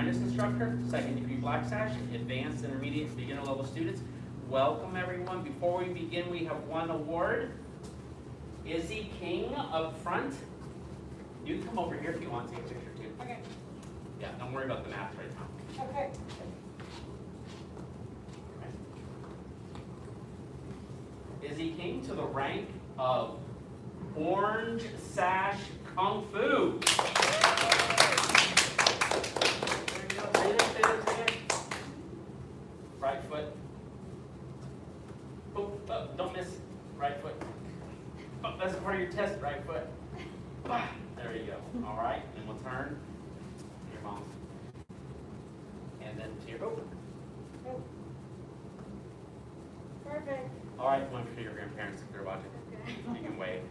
Apprentice Instructor, second degree Black Sash, advanced, intermediate, beginner level students. Welcome everyone. Before we begin, we have one award. Izzy King up front. You can come over here if you want to take a picture too. Okay. Yeah, don't worry about the math right now. Okay. Izzy King to the rank of Orange Sash Kung Fu. There you go. Say it. Right foot. Oh, don't miss. Right foot. Oh, that's part of your test. Right foot. There you go. All right. And we'll turn to your mom. And then to your open. Oh. Perfect. All right. One for your grandparents if they're watching. Okay. You can wave.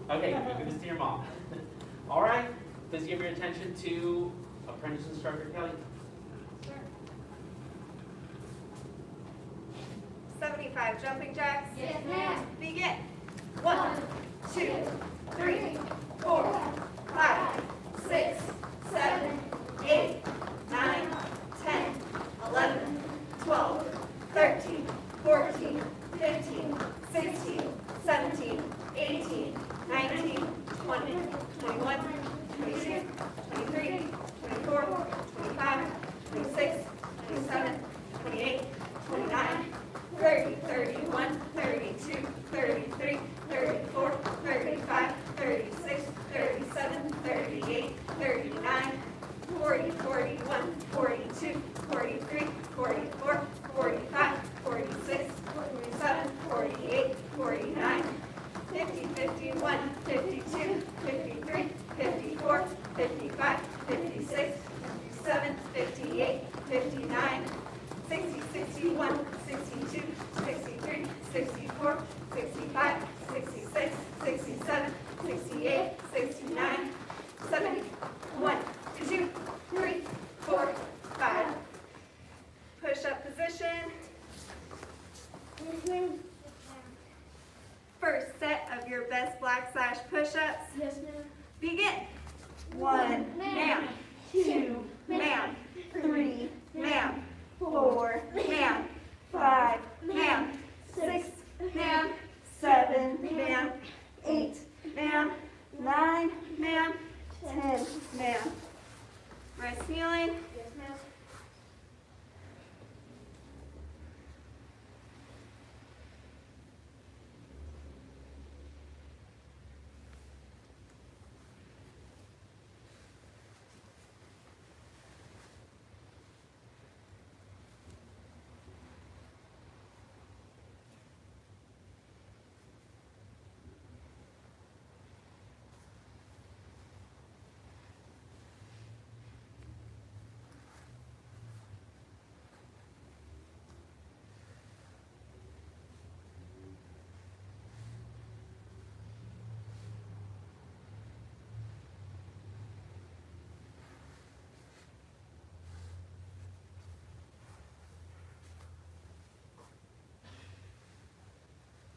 Okay, you give this to your mom. All right. Please give your attention to Apprentice Instructor Kelly. Sure. 75 jumping jacks. Yes, ma'am. Begin. 1, 2, 3, 4, 5, 6, 7, 8, 9, 10, 11, 12, 13, 14, 15, 16, 17, 18, 19, 20, 21, 22, 23, 24, 25, 26, 27, 28, 29, 30, 31, 32, 33, 34, 35, 36, 37, 38, 39, 40, 41, 42, 43, 44, 45, 46, 47, 48, 49, 50, 51, 52, 53, 54, 55, 56, 57, 58, 59, 60, 61, 62, 63, 64, 65, 66, 67, 68, 69, 70, 1, 2, 3, 4, 5. Push-up position. Yes, ma'am. First set of your best Black Sash push-ups. Yes, ma'am. Begin. 1, ma'am. 2, ma'am. 3, ma'am. 4, ma'am. 5, ma'am. 6, ma'am. 7, ma'am. 8, ma'am. 9, ma'am. 10, ma'am. Rest kneeling. Yes, ma'am.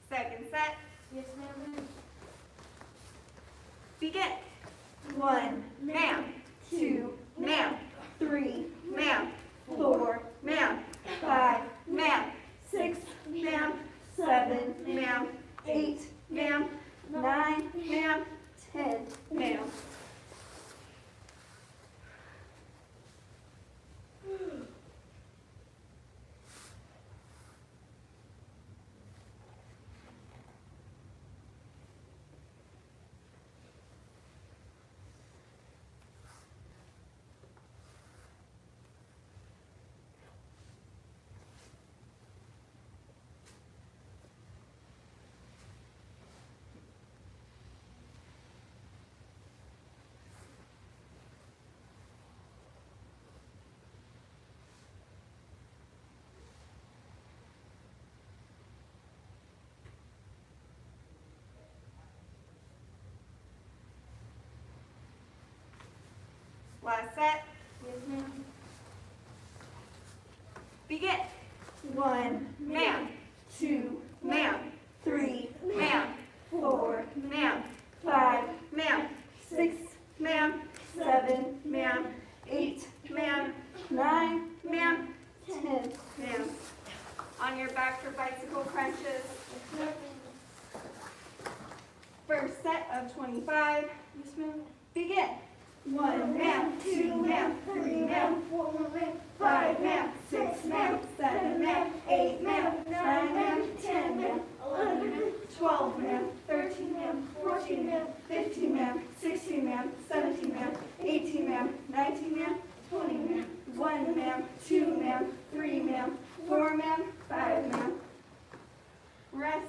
Second set. Yes, ma'am. Begin. 1, ma'am. 2, ma'am. 3, ma'am. 4, ma'am. 5, ma'am. 6, ma'am. 7, ma'am. 8, ma'am. 9, ma'am. 10, ma'am. Last set. Yes, ma'am. Begin. 1, ma'am. 2, ma'am. 3, ma'am. 4, ma'am. 5, ma'am. 6, ma'am. 7, ma'am. 8, ma'am. First set of 25. Yes, ma'am. Begin. 1 ma'am, 2 ma'am, 3 ma'am, 4 ma'am. 5 ma'am, 6 ma'am, 7 ma'am, 8 ma'am, 9 ma'am, 10 ma'am, 11 ma'am. 12 ma'am, 13 ma'am, 14 ma'am, 15 ma'am, 16 ma'am, 17 ma'am, 18 ma'am, 19 ma'am, 20 ma'am, 1 ma'am, 2 ma'am, 3 ma'am, 4 ma'am, 5 ma'am. Rest.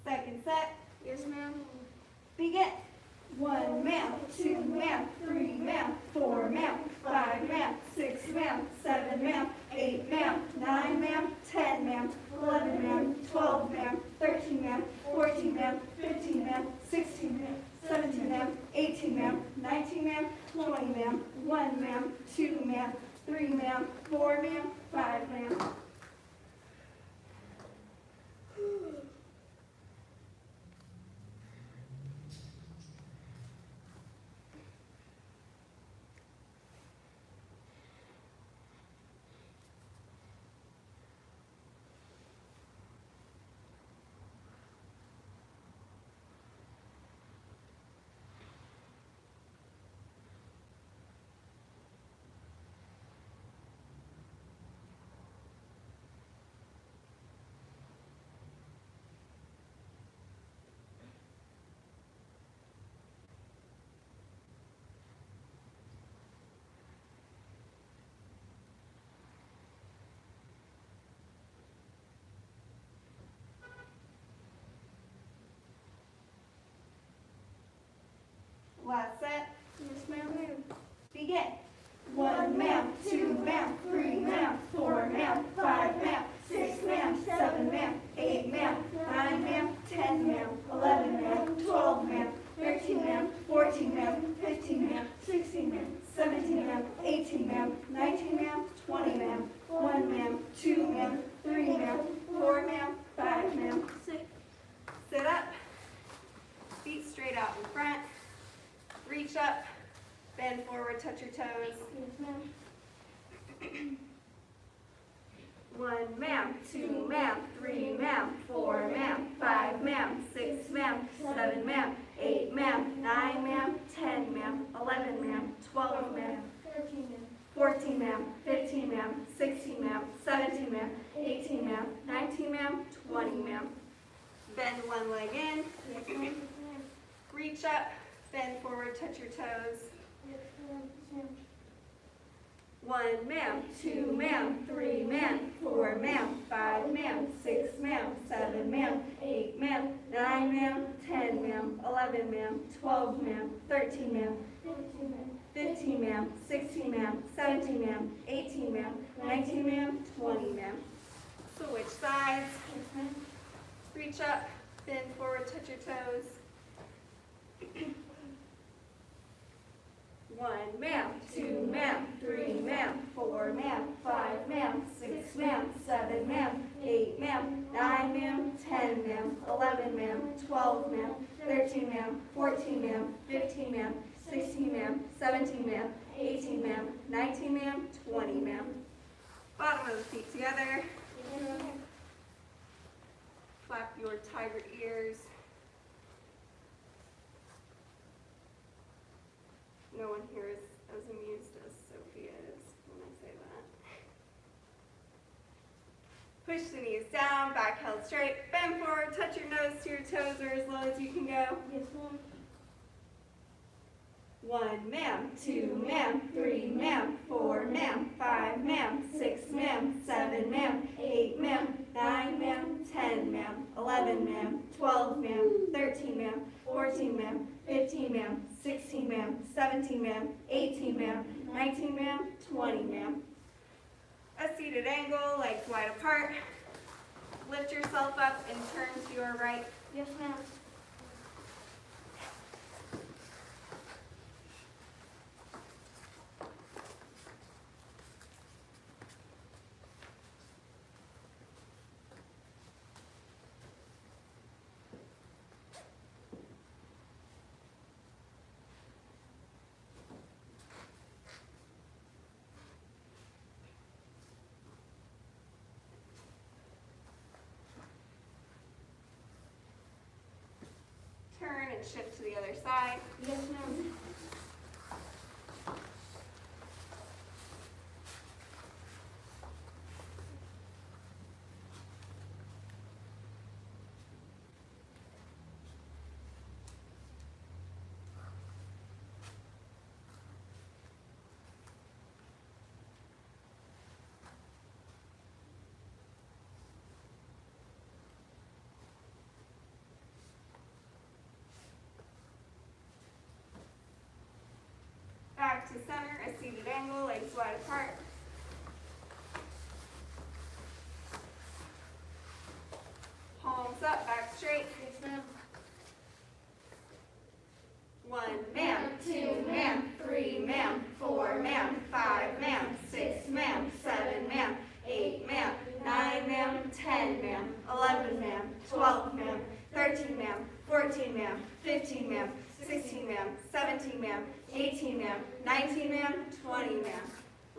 Second set. Yes, ma'am. Begin. 1 ma'am, 2 ma'am, 3 ma'am, 4 ma'am, 5 ma'am, 6 ma'am, 7 ma'am, 8 ma'am, 9 ma'am, 10 ma'am, 11 ma'am, 12 ma'am, 13 ma'am, 14 ma'am, 15 ma'am, 16 ma'am, 17 ma'am, 18 ma'am, 19 ma'am, 20 ma'am, 1 ma'am, 2 ma'am, 3 ma'am, 4 ma'am, 5 ma'am. Last set. Yes, ma'am. Begin. 1 ma'am, 2 ma'am, 3 ma'am, 4 ma'am, 5 ma'am, 6 ma'am, 7 ma'am, 8 ma'am, 9 ma'am, 10 ma'am, 11 ma'am, 12 ma'am, 13 ma'am, 14 ma'am, 15 ma'am, 16 ma'am, 17 ma'am, 18 ma'am, 19 ma'am, 20 ma'am, 1 ma'am, 2 ma'am, 3 ma'am, 4 ma'am, 5 ma'am. Sit up. Feet straight out in front. Reach up, bend forward, touch your toes. Yes, ma'am. 1 ma'am, 2 ma'am, 3 ma'am, 4 ma'am, 5 ma'am, 6 ma'am, 7 ma'am, 8 ma'am, 9 ma'am, 10 ma'am, 11 ma'am, 12 ma'am, 13 ma'am. 14 ma'am, 15 ma'am, 16 ma'am, 17 ma'am, 18 ma'am, 19 ma'am, 20 ma'am. Bend one leg in, Yes, ma'am. reach up, bend forward, touch your toes. Yes, ma'am. Yes, ma'am. 1 ma'am, 2 ma'am, 3 ma'am, 4 ma'am, 5 ma'am, 6 ma'am, 7 ma'am, 8 ma'am, 9 ma'am, 10 ma'am, 11 ma'am, 12 ma'am, 13 ma'am, 14 ma'am. 15 ma'am, 16 ma'am, 17 ma'am, 18 ma'am, 19 ma'am, 20 ma'am. Switch sides. Yes, ma'am. Reach up, bend forward, touch your toes. 1 ma'am, 2 ma'am, 3 ma'am, 4 ma'am, 5 ma'am, 6 ma'am, 7 ma'am, 8 ma'am, 9 ma'am, 10 ma'am, 11 ma'am, 12 ma'am, 13 ma'am, 14 ma'am, 15 ma'am, 16 ma'am, 17 ma'am, 18 ma'am, 19 ma'am, 20 ma'am. Bottom of the feet together. Yes, ma'am. Flap your tiger ears. No one here is as amused as Sophia is when I say that. Push the knees down, back held straight, bend forward, touch your nose to your toes or as low as you can go. Yes, ma'am. 1 ma'am, 2 ma'am, 3 ma'am, 4 ma'am, 5 ma'am, 11 ma'am, 12 ma'am, 13 ma'am, 14 ma'am, 15 ma'am, 16 ma'am, 17 ma'am, 18 ma'am, 19 ma'am, 20 ma'am. A seated angle, legs wide apart. Lift yourself up and turn to your right. Yes, ma'am. Turn and shift to the other side. Yes, ma'am. Back to center, a seated angle, legs wide apart. Palms up, back straight. Yes, ma'am. 1 ma'am, 2 ma'am, 3 ma'am, 4 ma'am, 5 ma'am, 6 ma'am, 7 ma'am, 8 ma'am, 9 ma'am, 10 ma'am, 11 ma'am, 12 ma'am, 13 ma'am, 14 ma'am, 15 ma'am, 16 ma'am, 17 ma'am, 18 ma'am, 19 ma'am, 20 ma'am.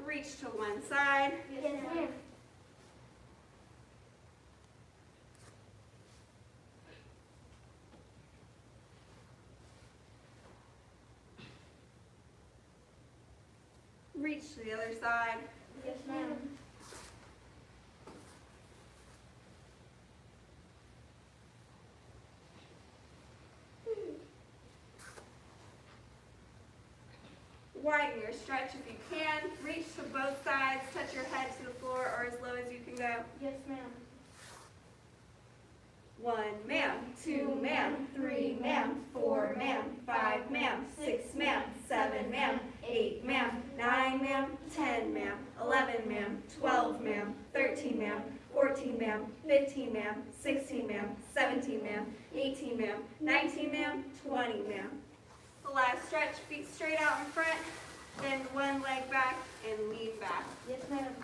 Reach to one side. Yes, ma'am. Reach to the other side. Yes, ma'am. Widen your stretch if you can. Reach to both sides. Touch your head to the floor or as low as you can go. Yes, ma'am. 1 ma'am, 2 ma'am, 3 ma'am, 4 ma'am, 5 ma'am, 6 ma'am, 7 ma'am, 8 ma'am, 9 ma'am, 10 ma'am, 11 ma'am, 12 ma'am, 13 ma'am, 14 ma'am, 15 ma'am, 16 ma'am, 17 ma'am, 18 ma'am, 19 ma'am, 20 ma'am. The last stretch, feet straight out in front, bend one leg back and lean back. Yes, ma'am.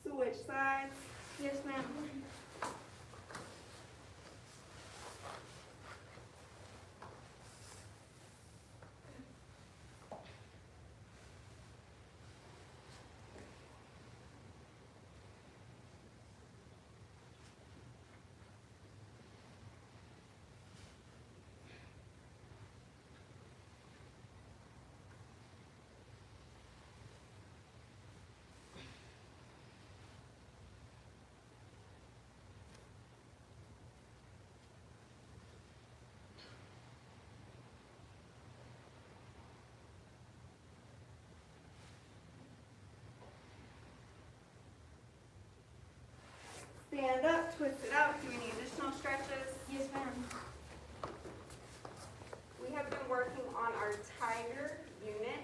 Switch sides. Yes, ma'am. Stand up, twist it out, do any additional stretches. Yes, ma'am. We have been working on our tiger unit.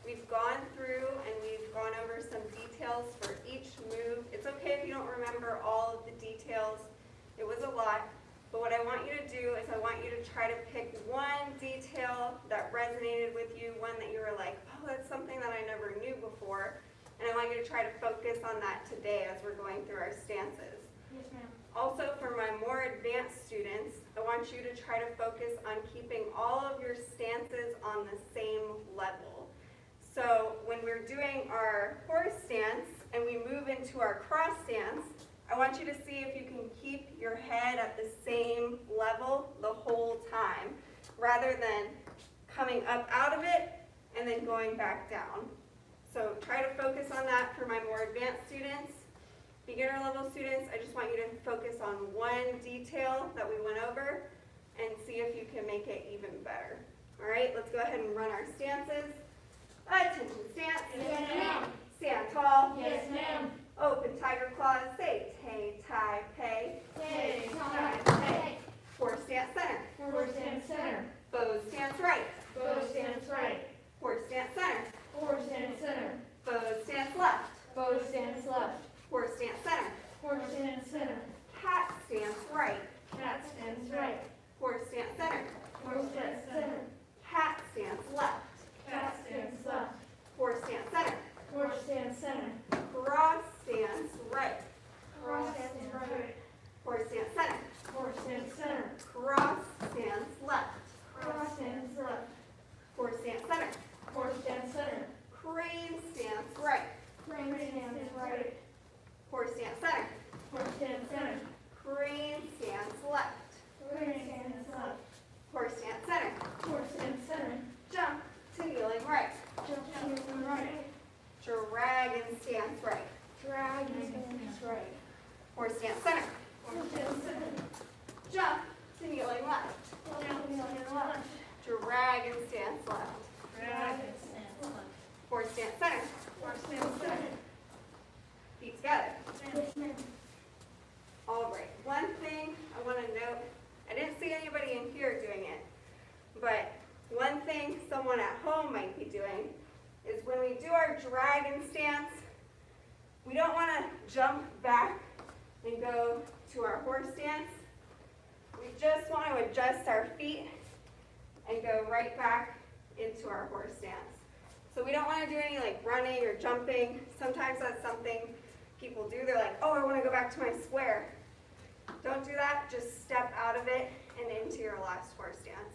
We've gone through and we've gone over some details for each move. It's okay if you don't remember all of the details. It was a lot, but what I want you to do is I want you to try to pick one detail that resonated with you, one that you were like, oh, that's something that I never knew before, and I want you to try to focus on that today as we're going through our stances. Yes, ma'am. Also, for my more advanced students, I want you to try to focus on keeping all of your stances on the same level. So when we're doing our horse stance and we move into our cross stance, I want you to see if you can keep your head at the same level the whole time, rather than coming up out of it and then going back down. So try to focus on that for my more advanced students. Beginner level students, I just want you to focus on one detail that we went over and see if you can make it even better. All right, let's go ahead and run our stances. Attention stance. Yes, ma'am. Stand tall. Yes, ma'am. Open tiger claws. Say tay, tie, pay. Hey, tie, hey. Horse stance center. Horse stance center. Bow stance right. Bow stance right. Horse stance center. Horse stance center. Bow stance left. Bow stance left. Horse stance center. Horse stance center. Cat stance right. Cat stance right. Horse stance center. Horse stance center. Cat stance left. Cat stance left. Horse stance center. Horse stance center. Cross stance right. Cross stance right. Horse stance center. Horse stance center. Cross stance left. Cross stance left. Horse stance center. Horse stance center. Crane stance right. Crane stance right. Horse stance center. Horse stance center. Crane stance left. Crane stance left. Horse stance center. Horse stance center. Jump to kneeling right. Jump to the right. Dragon stance right. Drag stance right. Horse stance center. Horse stance center. Jump to kneeling left. Jump to the left. Dragon stance left. Drag stance left. Horse stance center. Horse stance center. Feet together. Yes, ma'am. All right. One thing I want to note, I didn't see anybody in here doing it, but one thing someone at home might be doing is when we do our dragon stance, we don't want to jump back and go to our horse stance. We just want to adjust our feet and go right back into our horse stance. So we don't want to do any like running or jumping. Sometimes that's something people do. They're like, oh, I want to go back to my square. Don't do that. Just step out of it and into your last horse stance.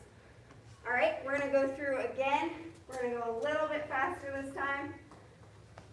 All right, we're going to go through again. We're going to go a little bit faster this time.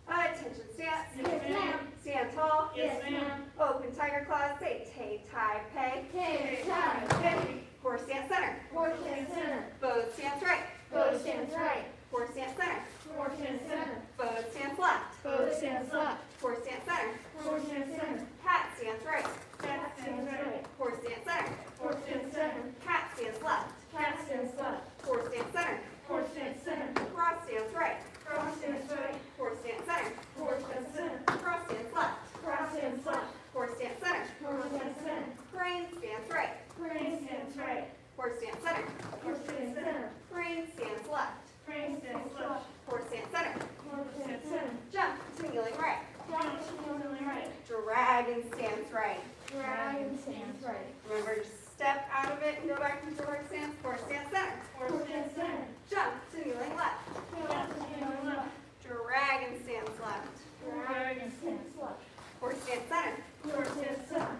Attention stance. Yes, ma'am. Stand tall. Yes, ma'am. Open tiger claws. Say tay, tie, pay. Hey, tie, hey. Horse stance center. Horse stance center. Bow stance right. Bow stance right. Horse stance center. Horse stance center. Bow stance left. Bow stance left. Horse stance center. Horse stance center. Cat stance right. Cat stance right. Horse stance center. Horse stance center. Cat stance left. Cat stance left. Horse stance center. Horse stance center. Cross stance right. Cross stance right. Horse stance center. Horse stance center. Cross stance left. Cross stance left. Horse stance center. Horse stance center. Crane stance right. Crane stance right. Horse stance center. Horse stance center. Crane stance left. Crane stance left. Horse stance center. Horse stance center. Jump to kneeling right. Jump to the right. Dragon stance right. Dragon stance right. Remember, just step out of it and go back into horse stance. Horse stance center. Horse stance center. Jump to kneeling left. Jump to the left. Dragon stance left. Dragon stance left. Horse stance center. Horse stance center.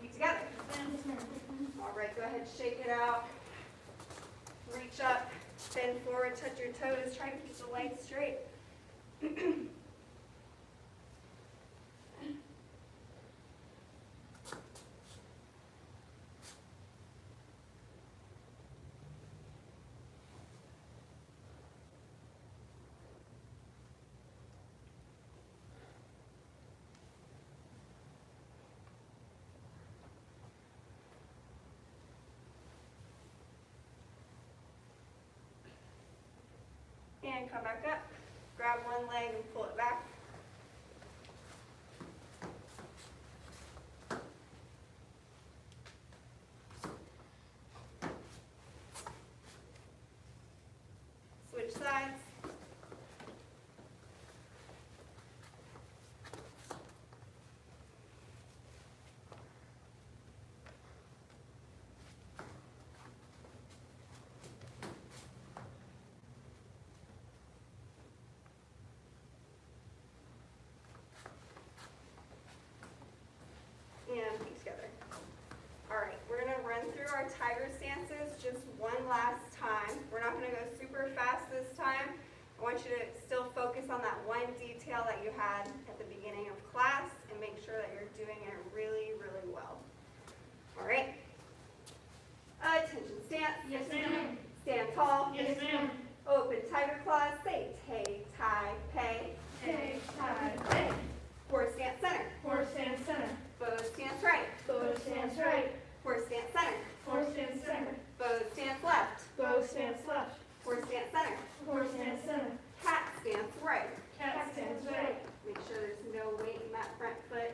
Feet together. All right, go ahead, shake it out. Reach up, bend forward, touch your toes. Try to keep the legs straight. And come back up. Grab one leg and pull it back. Switch sides. detail that you had at the beginning of class and make sure that you're doing it really, really well. All right? Attention stance. Yes, ma'am. Stand tall. Yes, ma'am. Open tiger claws. Say tay, tie, pay. Tay, tie, pay. Horse stance center. Horse stance center. Bow stance right. Bow stance right. Horse stance center. Horse stance center. Bow stance left. Bow stance left. Horse stance center. Horse stance center. Cat stance right. Cat stance right. Make sure there's no weight in that front foot.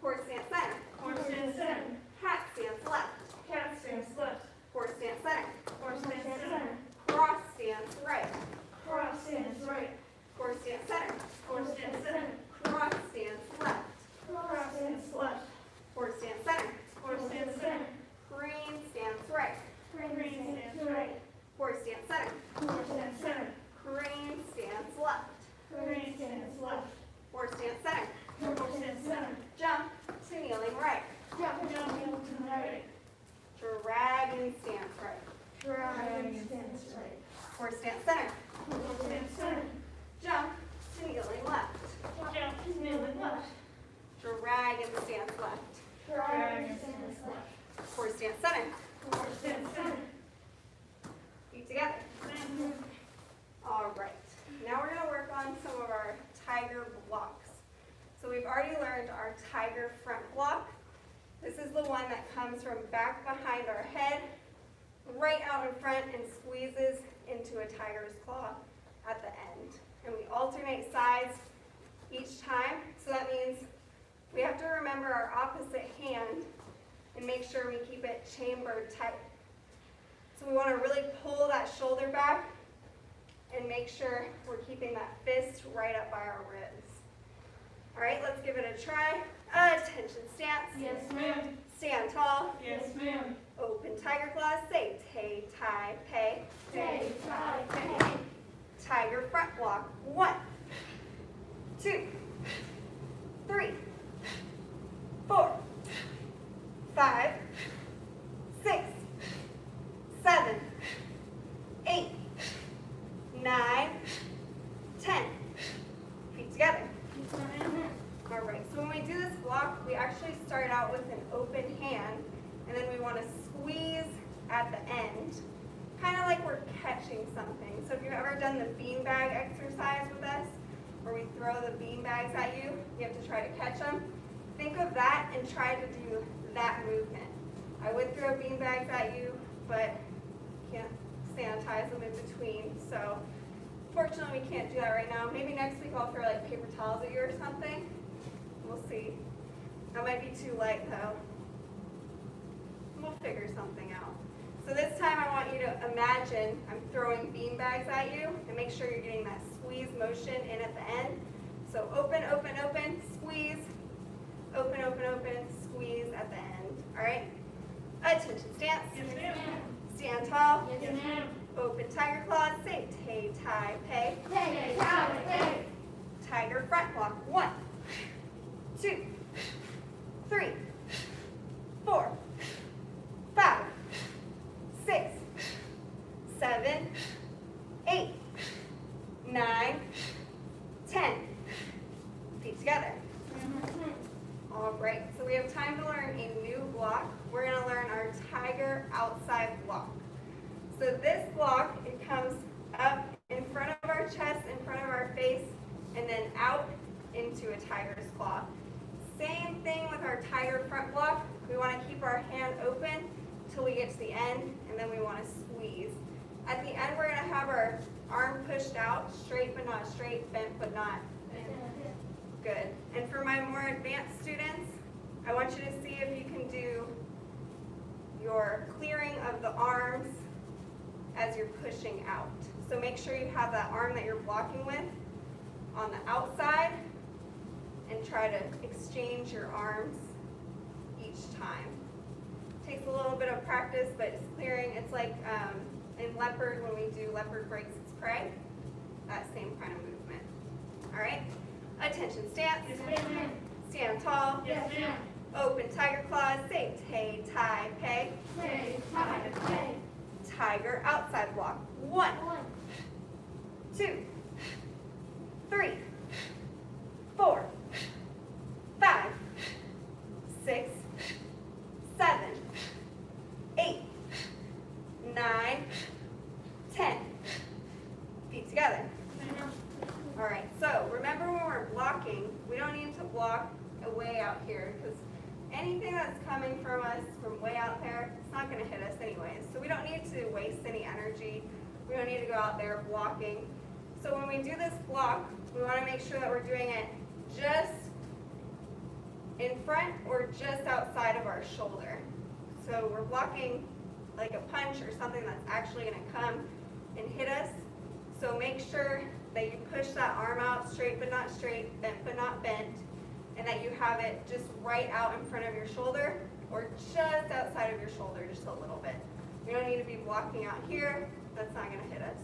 Horse stance center. Horse stance center. Cat stance left. Cat stance left. Horse stance center. Horse stance center. Cross stance right. Cross stance right. Horse stance center. Horse stance center. Cross stance left. Cross stance left. Horse stance center. Horse stance center. Crane stance right. Crane stance right. Horse stance center. Horse stance center. Crane stance left. Crane stance left. Horse stance center. Horse stance center. Jump to kneeling right. Jump, jump, jump to the right. Dragon stance right. Dragon stance right. Horse stance center. Horse stance center. Jump to kneeling left. Jump to kneeling left. Dragon stance left. Dragon stance left. Horse stance center. Horse stance center. Feet together. All right. Now we're going to work on some of our tiger blocks. So we've already learned our tiger front block. This is the one that comes from back behind our head, right out in front and squeezes into a tiger's claw at the end. And we alternate sides each time. So that means we have to remember our opposite hand and make sure we keep it chambered tight. So we want to really pull that shoulder back and make sure we're keeping that fist right up by our ribs. All right, let's give it a try. Attention stance. Yes, ma'am. Stand tall. Yes, ma'am. Open tiger claws. Say tay, tie, pay. Tay, tie, pay. Tiger front block. 1, 2, 3, 4, 5, 6, 7, 8, 9, 10. Feet together. All right, so when we do this block, we actually start out with an open hand, and then we want to squeeze at the end, kind of like we're catching something. So if you've ever done the beanbag exercise with us, where we throw the beanbags at you, you have to try to catch them. Think of that and try to do that movement. I would throw beanbags at you, but can't sanitize them in between, so fortunately we can't do that right now. Maybe next week I'll throw like paper towels at you or something. We'll see. That might be too light though. We'll figure something out. So this time I want you to imagine I'm throwing beanbags at you and make sure you're getting that squeeze motion in at the end. So open, open, open, squeeze. Open, open, open, squeeze at the end. All right? Attention stance. Yes, ma'am. Stand tall. Yes, ma'am. Open tiger claws. Say tay, tie, pay. Tay, tie, pay. Tiger front block. 1, 2, 3, 4, 5, 6, 7, 8, 9, 10. Feet together. All right, so we have time to learn a new block. We're going to learn our tiger outside block. So this block, it comes up in front of our chest, in front of our face, and then out into a tiger's claw. Same thing with our tiger front block. We want to keep our hand open till we get to the end, and then we want to squeeze. At the end, we're going to have our arm pushed out, straight but not straight, bent but not bent. Good. And for my more advanced students, I want you to see if you can do your clearing of the arms as you're pushing out. So make sure you have that arm that you're blocking with on the outside and try to exchange your arms each time. Takes a little bit of practice, but it's clearing. It's like in leopard, when we do leopard breaks its prey, that same kind of movement. All right? Attention stance. Yes, ma'am. Stand tall. Yes, ma'am. Open tiger claws. Say tay, tie, pay. Tay, tie, pay. Tiger outside block. 1, 2, 3, to block way out here because anything that's coming from us from way out there, it's not going to hit us anyways. So we don't need to waste any energy. We don't need to go out there blocking. So when we do this block, we want to make sure that we're doing it just in front or just outside of our shoulder. So we're blocking like a punch or something that's actually going to come and hit us. So make sure that you push that arm out straight but not straight, bent but not bent, and that you have it just right out in front of your shoulder or just outside of your shoulder just a little bit. We don't need to be blocking out here. That's not going to hit us.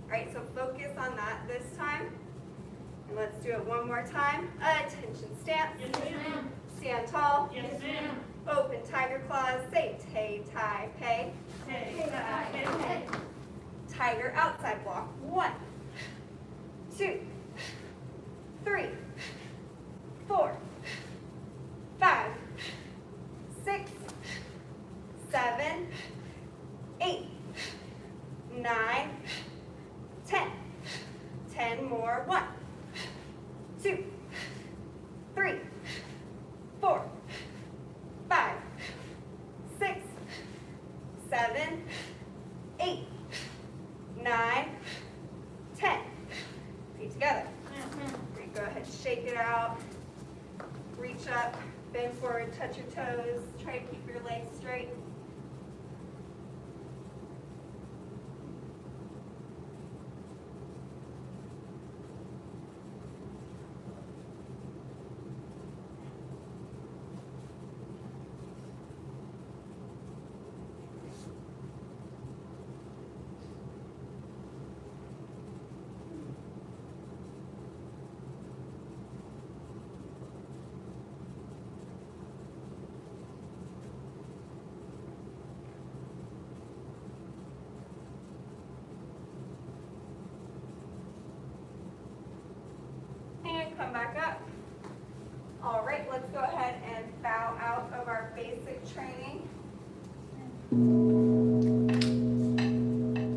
All right, so focus on that this time. And let's do it one more time. Attention stance. Yes, ma'am. Stand tall. Yes, ma'am. Open tiger claws. Say tay, tai, pay. Hey, tie, hey, hey. Tiger outside block. 1, 2, 3, 4, 5, 6, 7, 8, 9, 10. 10 more. 1, 2, 3, 4, 5, 6, 7, 8, 9, 10. Feet together. Great. Go ahead, shake it out. Reach up, bend forward, touch your toes. Try to keep your legs straight. And come back up. All right, let's go ahead and bow out of our basic training.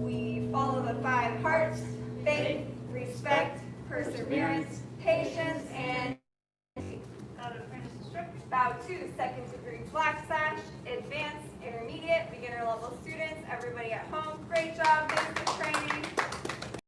We follow the 5 hearts: faith, respect, perseverance, patience, and Apprentice Instructor. bow to second degree black sash, advanced, intermediate, beginner level students, everybody at home. Great job.